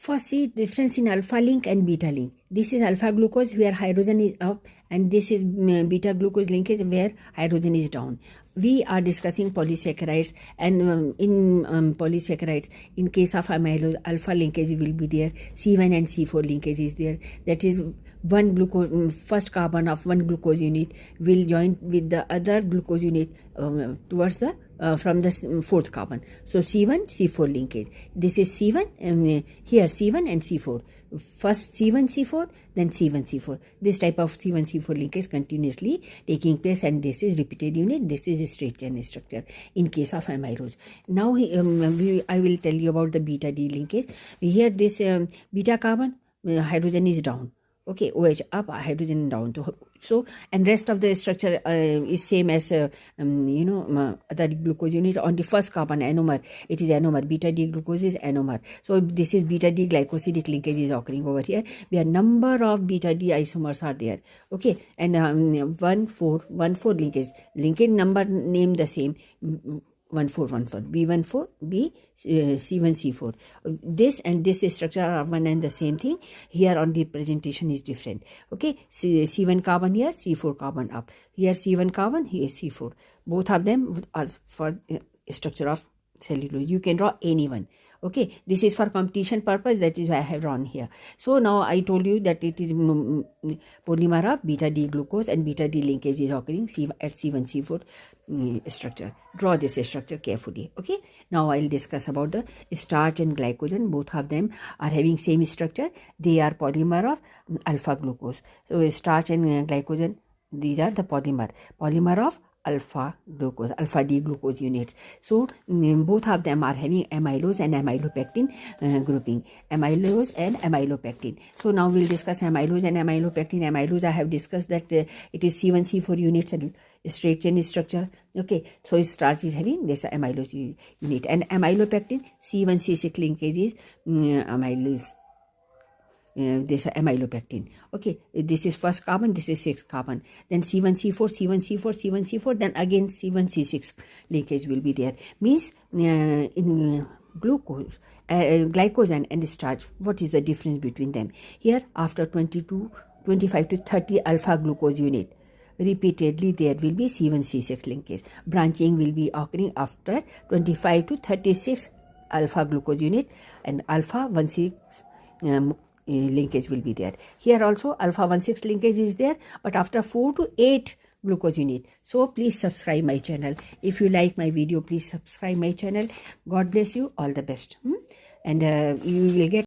First, see difference in alpha link and beta link. This is alpha glucose where hydrogen is up, and this is beta glucose linkage where hydrogen is down. We are discussing polysaccharides, and in polysaccharides, in case of amylose, alpha linkage will be there, C1 and C4 linkage is there. That is one glucose, first carbon of one glucose unit will join with the other glucose unit towards the from the fourth carbon. So C1 C4 linkage. This is C1 and here C1 and C4. First C1 C4, then C1 C4. This type of C1 C4 linkage continuously taking place, and this is repeated unit. This is a straight chain structure in case of amylose. Now I will tell you about the beta D linkage. Here this beta carbon hydrogen is down. Okay, OH up, hydrogen down. So, and rest of the structure is same as other glucose unit. On the first carbon anomer, it is anomer. Beta D glucose is anomer. So this is beta D glycosidic linkage is occurring over here, where number of beta D isomers are there. Okay, and 1,4,1,4 linkage number name the same. 1,4,1,4 B14 B C1 C4. This and this structure are one and the same thing. Here on the presentation is different. Okay, C1 carbon here, C4 carbon up. Here C1 carbon, here C4. Both of them are for structure of cellulose. You can draw any one. Okay, this is for competition purpose. That is why I have drawn here. So now I told you that it is polymer of beta D glucose, and beta D linkage is occurring at C1 C4 structure. Draw this structure carefully. Okay, now I'll discuss about the starch and glycogen. Both of them are having same structure. They are polymer of alpha glucose. So starch and glycogen, these are the polymer of alpha glucose, alpha D glucose units. So both of them are having amylose and amylopectin grouping. Amylose and amylopectin. So now we'll discuss amylose and amylopectin. Amylose, I have discussed that it is C1 C4 units and straight chain structure. Okay, so starch is having this amylose unit, and amylopectin C1 C6 linkage is amylose. This amylopectin. Okay, this is first carbon, this is sixth carbon. Then C1 C4, C1 C4, C1 C4. Then again C1 C6 linkage will be there. Means in glucose, glycogen and starch, what is the difference between them? Here after 25 to 30 alpha glucose unit, repeatedly there will be C1 C6 linkage. Branching will be occurring after 25 to 36 alpha glucose unit, and alpha 1,6 linkage will be there. Here also alpha 1,6 linkage is there, but after 4 to 8 glucose unit. So please subscribe my channel. If you like my video, please subscribe my channel. God bless you. All the best. And you will get